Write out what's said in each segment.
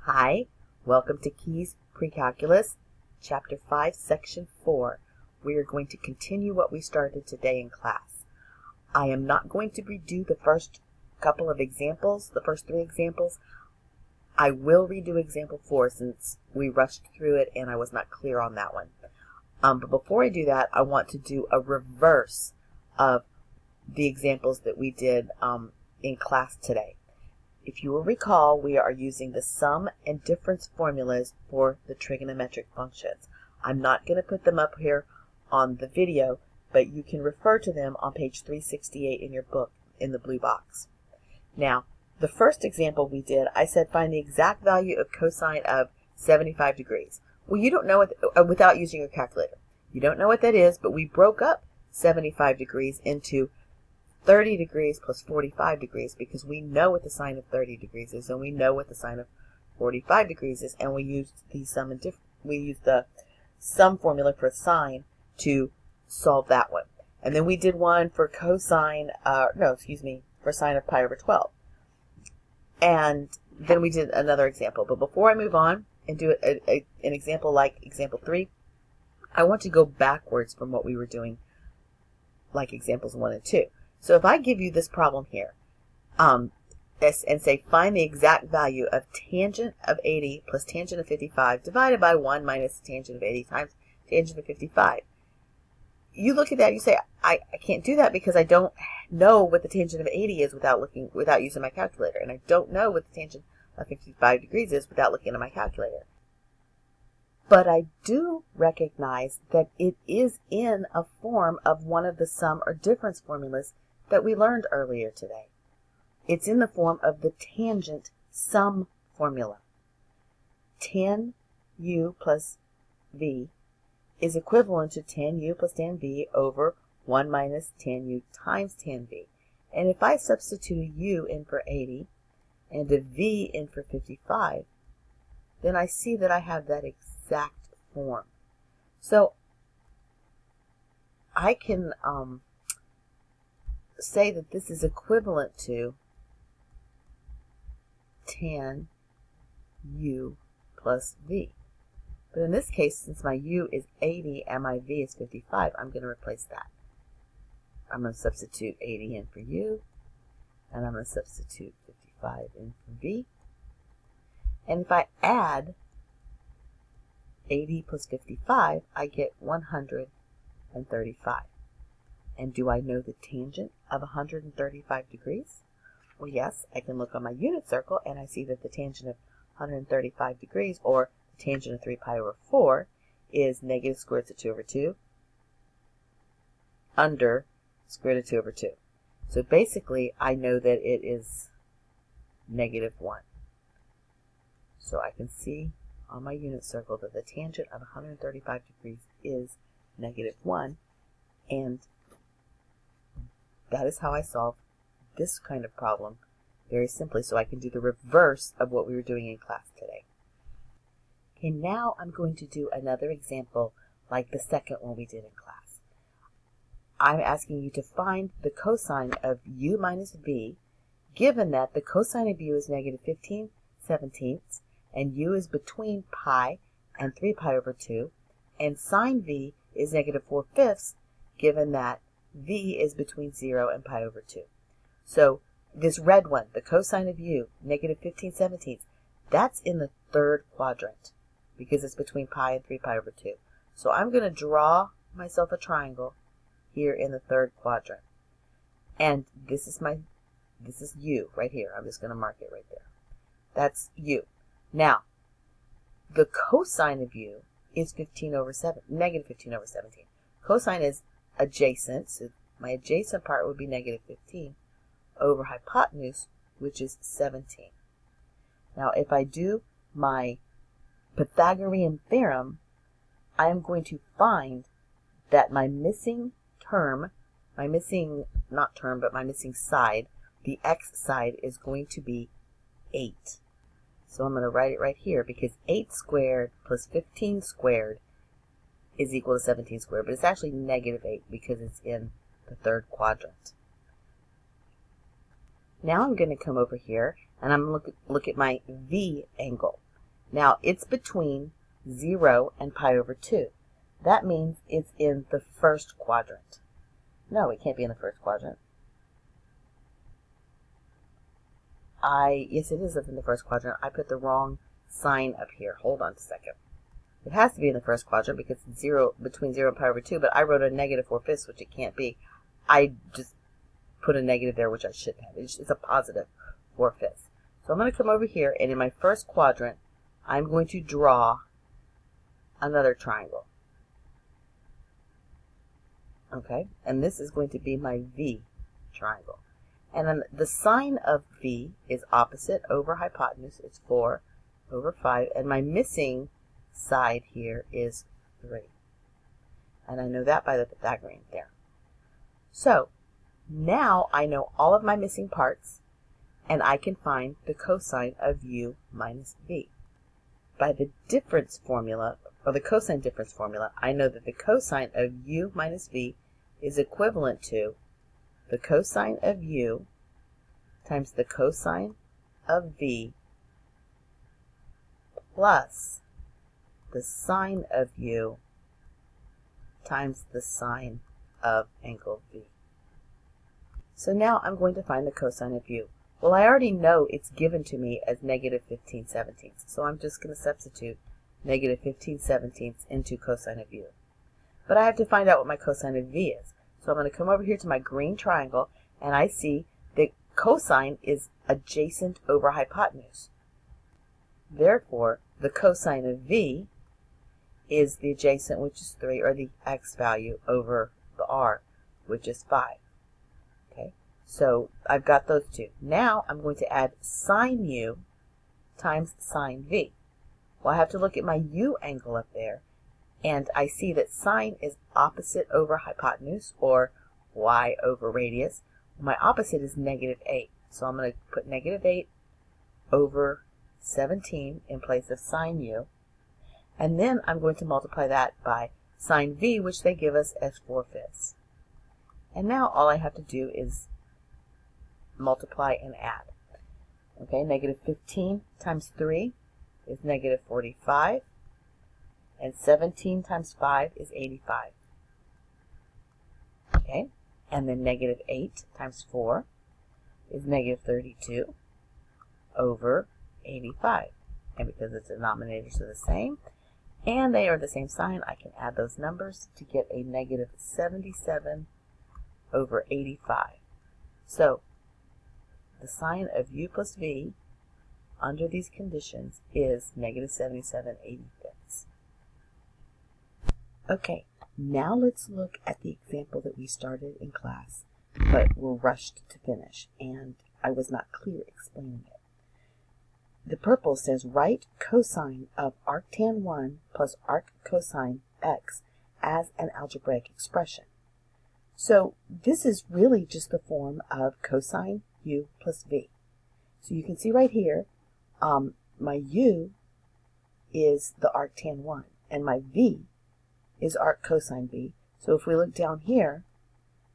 Hi, welcome to Keys Pre-Calculus, Chapter 5, Section 4. We are going to continue what we started today in class. I am not going to redo the first couple of examples, the first three examples. I will redo example 4 since we rushed through it and I was not clear on that one. But before I do that, I want to do a reverse of the examples that we did in class today. If you will recall, we are using the sum and difference formulas for the trigonometric functions. I'm not going to put them up here on the video, but you can refer to them on page 368 in your book in the blue box. Now, the first example we did, I said find the exact value of cosine of 75 degrees. Well, you don't know what, without using your calculator. You don't know what that is, but we broke up 75 degrees into 30 degrees plus 45 degrees because we know what the sine of 30 degrees is and we know what the sine of 45 degrees is, and we used the sum formula for sine to solve that one. And then we did one for for sine of pi over 12. And then we did another example. But before I move on and do an example like example 3, I want to go backwards from what we were doing like examples 1 and 2. So if I give you this problem here, and say find the exact value of tangent of 80 plus tangent of 55 divided by 1 minus tangent of 80 times tangent of 55. You look at that and you say, I can't do that because I don't know what the tangent of 80 is without using my calculator. And I don't know what the tangent of 55 degrees is without looking at my calculator. But I do recognize that it is in a form of one of the sum or difference formulas that we learned earlier today. It's in the form of the tangent sum formula. Tan u plus v is equivalent to tan u plus tan v over 1 minus tan u times tan v. And if I substitute a u in for 80 and a v in for 55, then I see that I have that exact form. So I can say that this is equivalent to tan u plus v. But in this case, since my u is 80 and my v is 55, I'm going to replace that. I'm going to substitute 80 in for u, and I'm going to substitute 55 in for v. And if I add 80 plus 55, I get 135. And do I know the tangent of 135 degrees? Well, yes, I can look on my unit circle and I see that the tangent of 135 degrees, or the tangent of 3 pi over 4, is negative square root of 2 over 2 under square root of 2 over 2. So basically, I know that it is negative 1. So I can see on my unit circle that the tangent of 135 degrees is negative 1, and that is how I solve this kind of problem very simply, so I can do the reverse of what we were doing in class today. Okay, now I'm going to do another example like the second one we did in class. I'm asking you to find the cosine of u minus v, given that the cosine of u is negative 15/17 and u is between pi and 3 pi over 2, and sine v is negative 4/5, given that v is between 0 and pi over 2. So this red one, the cosine of u, negative 15/17, that's in the third quadrant because it's between pi and 3 pi over 2. So I'm going to draw myself a triangle here in the third quadrant. And this is u right here. I'm just going to mark it right there. That's u. Now, the cosine of u is negative 15 over 17. Cosine is adjacent, so my adjacent part would be negative 15 over hypotenuse, which is 17. Now, if I do my Pythagorean theorem, I am going to find that my missing side, the x side, is going to be 8. So I'm going to write it right here because 8 squared plus 15 squared is equal to 17 squared, but it's actually negative 8 because it's in the third quadrant. Now I'm going to come over here and I'm going to look at my V angle. Now, it's between 0 and pi over 2. That means it's in the first quadrant. No, it can't be in the first quadrant. Yes, it is in the first quadrant. I put the wrong sign up here. Hold on a second. It has to be in the first quadrant because it's between 0 and pi over 2, but I wrote a negative 4/5, which it can't be. I just put a negative there, which I shouldn't have. It's a positive 4/5. So I'm going to come over here, and in my first quadrant, I'm going to draw another triangle. Okay, and this is going to be my V triangle. And then the sine of V is opposite over hypotenuse. It's 4 over 5, and my missing side here is 3. And I know that by the Pythagorean theorem. So now I know all of my missing parts, and I can find the cosine of u minus v. By the difference formula, or the cosine difference formula, I know that the cosine of u minus v is equivalent to the cosine of u times the cosine of v plus the sine of u times the sine of angle v. So now I'm going to find the cosine of u. Well, I already know it's given to me as negative 15/17, so I'm just going to substitute negative 15/17 into cosine of u. But I have to find out what my cosine of v is. So I'm going to come over here to my green triangle, and I see that cosine is adjacent over hypotenuse. Therefore, the cosine of v is the adjacent, which is 3, or the x value, over the r, which is 5. Okay, so I've got those two. Now I'm going to add sine u times sine v. Well, I have to look at my u angle up there, and I see that sine is opposite over hypotenuse, or y over radius. My opposite is negative 8. So I'm going to put negative 8 over 17 in place of sine u. And then I'm going to multiply that by sine v, which they give us as 4/5. And now all I have to do is multiply and add. Okay, negative 15 times 3 is negative 45. And 17 times 5 is 85. Okay, and then negative 8 times 4 is negative 32 over 85. And because the denominators are the same, and they are the same sign, I can add those numbers to get a negative 77 over 85. So the sine of u plus v under these conditions is negative 77/85. Okay, now let's look at the example that we started in class, but were rushed to finish, and I was not clear explaining it. The purple says, write cosine of arctan 1 plus arc cosine x as an algebraic expression. So this is really just the form of cosine u plus v. So you can see right here, my u is the arctan 1, and my v is arc cosine v. So if we look down here,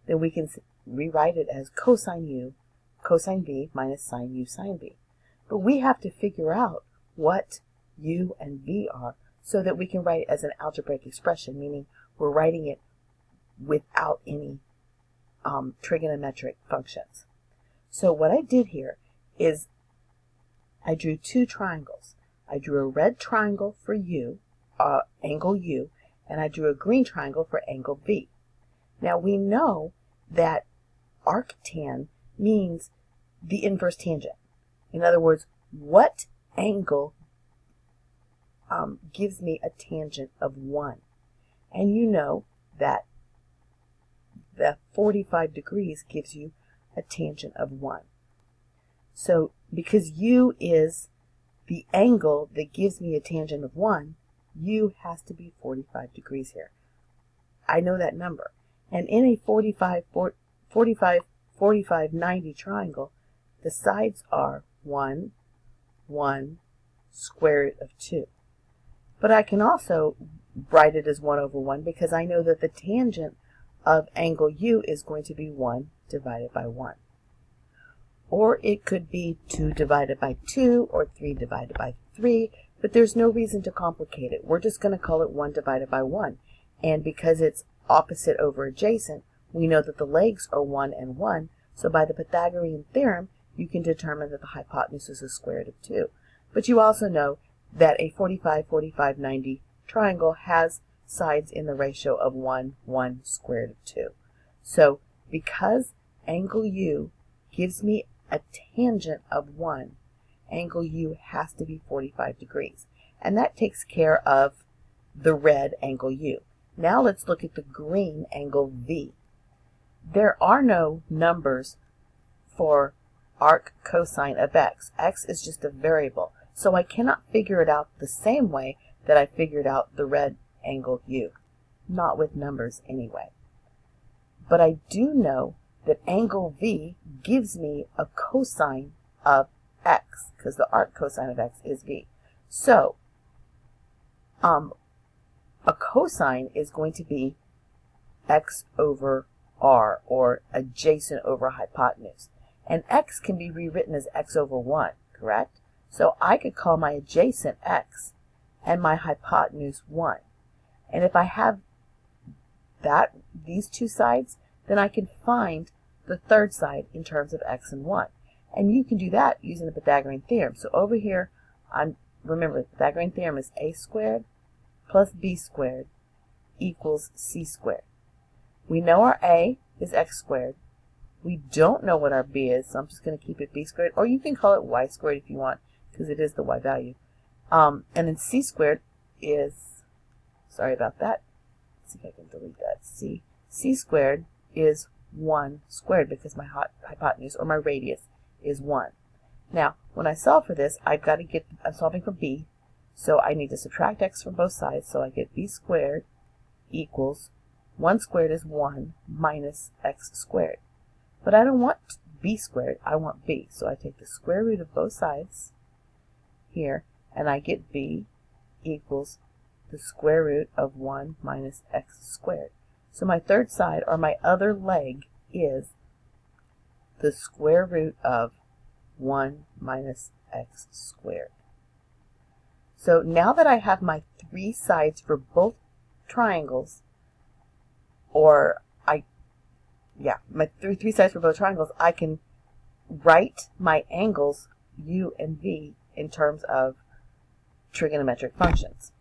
then we can rewrite it as cosine u, cosine v minus sine u sine v. But we have to figure out what u and v are so that we can write it as an algebraic expression, meaning we're writing it without any trigonometric functions. So what I did here is I drew two triangles. I drew a red triangle for u, angle u, and I drew a green triangle for angle v. Now we know that arctan means the inverse tangent. In other words, what angle gives me a tangent of 1? And you know that the 45 degrees gives you a tangent of 1. So because u is the angle that gives me a tangent of 1, u has to be 45 degrees here. I know that number. And in a 45, 90 triangle, the sides are 1, 1, square root of 2. But I can also write it as 1 over 1 because I know that the tangent of angle u is going to be 1 divided by 1. Or it could be 2 divided by 2 or 3 divided by 3, but there's no reason to complicate it. We're just going to call it 1 divided by 1. And because it's opposite over adjacent, we know that the legs are 1 and 1. So by the Pythagorean theorem, you can determine that the hypotenuse is the square root of 2. But you also know that a 45, 45, 90 triangle has sides in the ratio of 1, 1, square root of 2. So because angle U gives me a tangent of 1, angle U has to be 45 degrees. And that takes care of the red angle U. Now let's look at the green angle V. There are no numbers for arc cosine of x. X is just a variable. So I cannot figure it out the same way that I figured out the red angle U. Not with numbers anyway. But I do know that angle V gives me a cosine of x, because the arc cosine of x is V. So, a cosine is going to be x over r, or adjacent over hypotenuse. And x can be rewritten as x over 1, correct? So I could call my adjacent x and my hypotenuse 1. And if I have these two sides, then I can find the third side in terms of x and 1. And you can do that using the Pythagorean theorem. So over here, remember, the Pythagorean theorem is a squared plus b squared equals c squared. We know our a is x squared. We don't know what our b is, so I'm just going to keep it b squared. Or you can call it y squared if you want, because it is the y value. And then c squared is, sorry about that. Let's see if I can delete that. C squared is 1 squared, because my hypotenuse, or my radius, is 1. Now, when I solve for this, I'm solving for b, so I need to subtract x from both sides, so I get b squared equals 1 squared is 1 minus x squared. But I don't want b squared, I want b. So I take the square root of both sides here, and I get b equals the square root of 1 minus x squared. So my third side, or my other leg, is the square root of 1 minus x squared. So now that I have my three sides for both triangles, my three sides for both triangles, I can write my angles u and v in terms of trigonometric functions.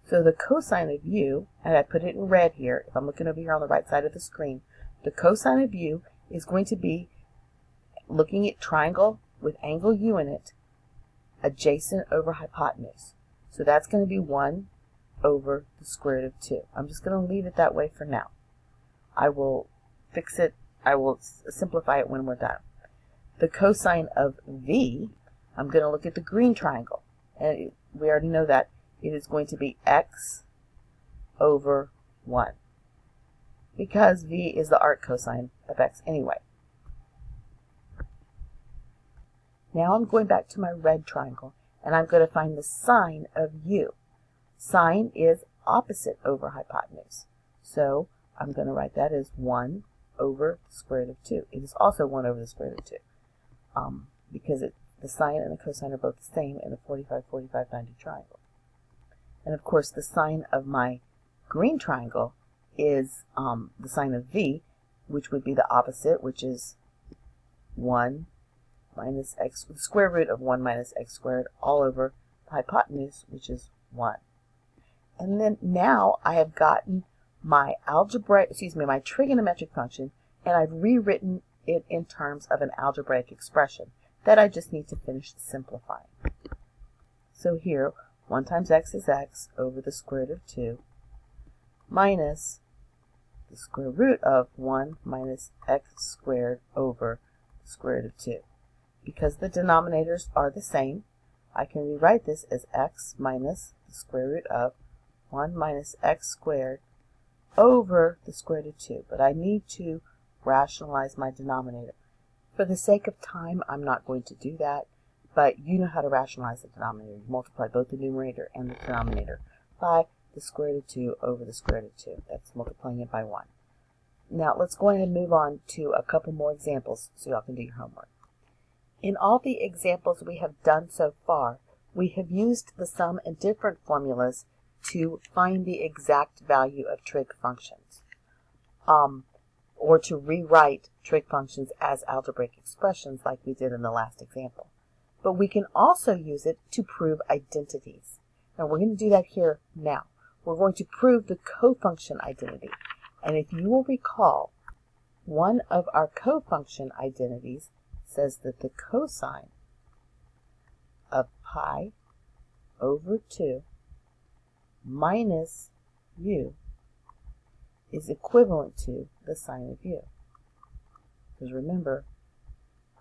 So the cosine of u, and I put it in red here, if I'm looking over here on the right side of the screen, the cosine of u is going to be, looking at triangle with angle u in it, adjacent over hypotenuse. So that's going to be 1 over the square root of 2. I'm just going to leave it that way for now. I will fix it, I will simplify it when we're done. The cosine of v, I'm going to look at the green triangle. And we already know that it is going to be x over 1. Because v is the arc cosine of x anyway. Now I'm going back to my red triangle, and I'm going to find the sine of u. Sine is opposite over hypotenuse. So I'm going to write that as 1 over the square root of 2. It is also 1 over the square root of 2. Because the sine and the cosine are both the same in the 45, 45, 90 triangle. And of course, the sine of my green triangle is the sine of v, which would be the opposite, which is 1 minus x, the square root of 1 minus x squared, all over the hypotenuse, which is 1. And then now I have gotten my my trigonometric function, and I've rewritten it in terms of an algebraic expression that I just need to finish simplifying. So here, 1 times x is x over the square root of 2 minus the square root of 1 minus x squared over the square root of 2. Because the denominators are the same, I can rewrite this as x minus the square root of 1 minus x squared over the square root of 2. But I need to rationalize my denominator. For the sake of time, I'm not going to do that, but you know how to rationalize the denominator. You multiply both the numerator and the denominator by the square root of 2 over the square root of 2. That's multiplying it by 1. Now let's go ahead and move on to a couple more examples so y'all can do your homework. In all the examples we have done so far, we have used the sum and difference formulas to find the exact value of trig functions, or to rewrite trig functions as algebraic expressions like we did in the last example. But we can also use it to prove identities. Now we're going to do that here now. We're going to prove the cofunction identity. And if you will recall, one of our cofunction identities says that the cosine of pi over 2 minus u is equivalent to the sine of u. Because remember,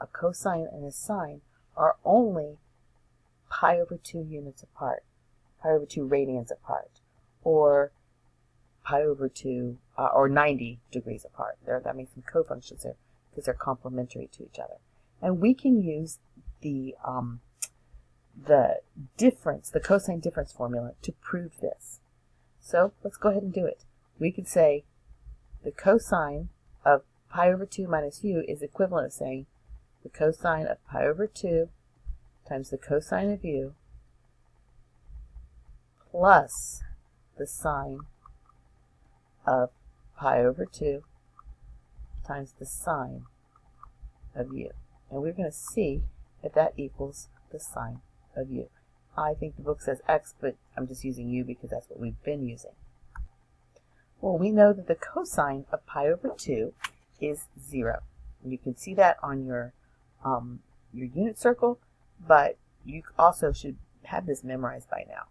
a cosine and a sine are only pi over 2 units apart, pi over 2 radians apart, or pi over 2, or 90 degrees apart. That makes them cofunctions there because they're complementary to each other. And we can use the difference, the cosine difference formula to prove this. So let's go ahead and do it. We could say the cosine of pi over 2 minus u is equivalent to saying the cosine of pi over 2 times the cosine of u plus the sine of pi over 2 times the sine of u. And we're going to see if that equals the sine of u. I think the book says x, but I'm just using u because that's what we've been using. Well, we know that the cosine of pi over 2 is 0. And you can see that on your unit circle, but you also should have this memorized by now.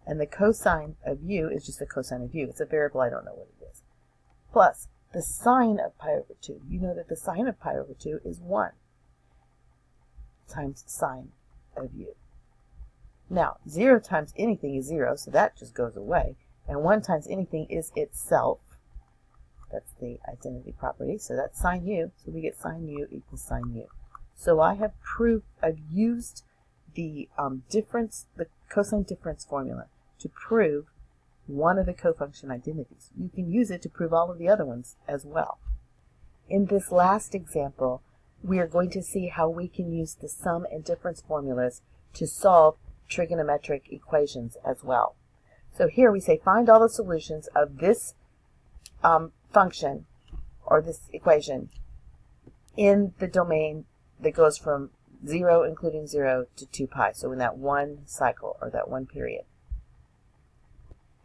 And the cosine of u is just the cosine of u. It's a variable, I don't know what it is. Plus, the sine of pi over 2. You know that the sine of pi over 2 is 1 times sine of u. Now, 0 times anything is 0, so that just goes away. And 1 times anything is itself. That's the identity property. So that's sine u. So we get sine u equals sine u. So I've used the the cosine difference formula to prove one of the cofunction identities. You can use it to prove all of the other ones as well. In this last example, we are going to see how we can use the sum and difference formulas to solve trigonometric equations as well. So here we say find all the solutions of this function or this equation in the domain that goes from 0, including 0, to 2 pi. So in that one cycle or that one period.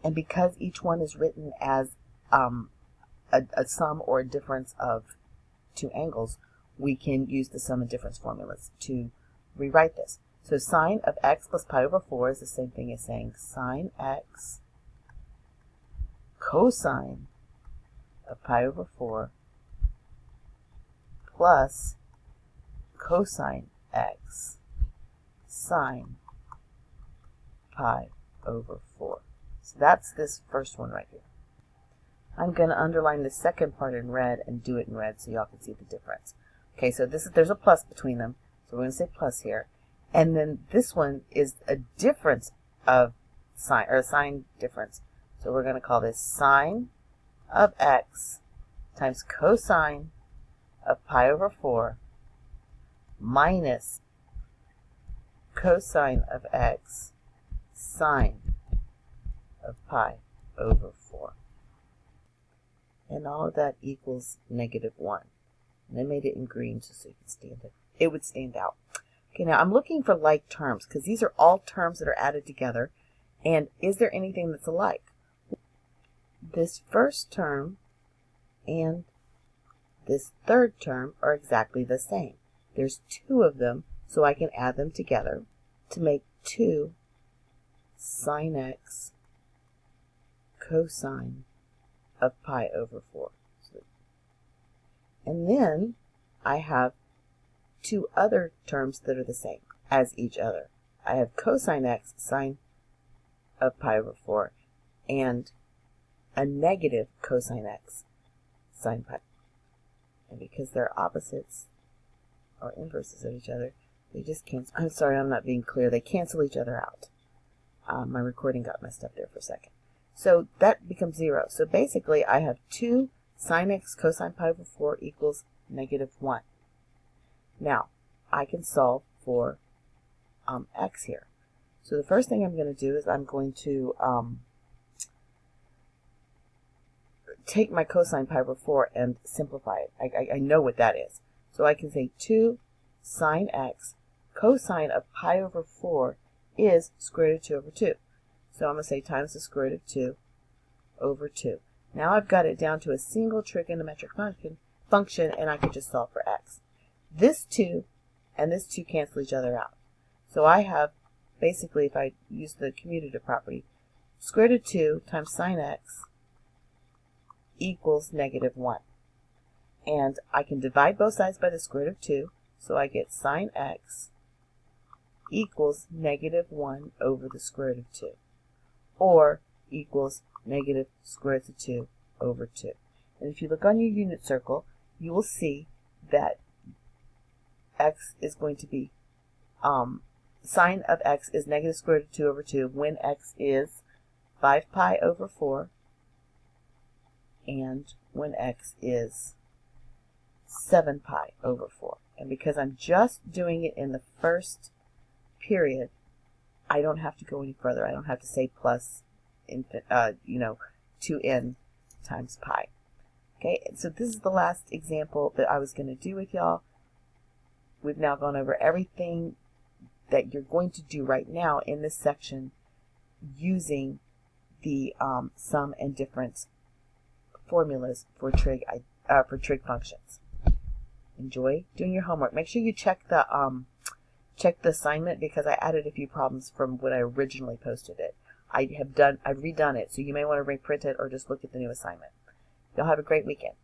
And because each one is written as a sum or a difference of two angles, we can use the sum and difference formulas to rewrite this. So sine of x plus pi over 4 is the same thing as saying sine x cosine of pi over 4 plus cosine x sine pi over 4. So that's this first one right here. I'm going to underline the second part in red and do it in red so y'all can see the difference. Okay, so there's a plus between them, so we're going to say plus here. And then this one is a difference of sine, or a sine difference. So we're going to call this sine of x times cosine of pi over 4 minus cosine of x sine of pi over 4. And all of that equals -1. And I made it in green just so you can stand it. It would stand out. Okay, now I'm looking for like terms because these are all terms that are added together. And is there anything that's alike? This first term and this third term are exactly the same. There's 2 of them, so I can add them together to make 2 sine x cosine of pi over 4. And then I have 2 other terms that are the same as each other. I have cosine x sine of pi over 4 and a negative cosine x sine pi. And because they're opposites or inverses of each other, they just cancel. I'm sorry, I'm not being clear. They cancel each other out. My recording got messed up there for a second. So that becomes 0. So basically I have 2 sine x cosine pi over 4 equals -1. Now, I can solve for x here. So the first thing I'm going to do is I'm going to take my cosine pi over 4 and simplify it. I know what that is. So I can say 2 sine x cosine of pi over 4 is square root of 2 over 2. So I'm going to say times the square root of 2 over 2. Now I've got it down to a single trigonometric function, and I can just solve for x. This 2 and this 2 cancel each other out. So I have, basically, if I use the commutative property, square root of 2 times sine x equals negative 1. And I can divide both sides by the square root of 2, so I get sine x equals negative 1 over the square root of 2, or equals negative square root of 2 over 2. And if you look on your unit circle, you will see that x is going to be, sine of x is negative square root of 2 over 2 when x is 5 pi over 4, and when x is 7 pi over 4. And because I'm just doing it in the first period, I don't have to go any further. I don't have to say plus, 2n times pi. Okay, and so this is the last example that I was going to do with y'all. We've now gone over everything that you're going to do right now in this section using the sum and difference formulas for trig functions. Enjoy doing your homework. Make sure you check the assignment, because I added a few problems from when I originally posted it. I've redone it, so you may want to reprint it or just look at the new assignment. Y'all have a great weekend.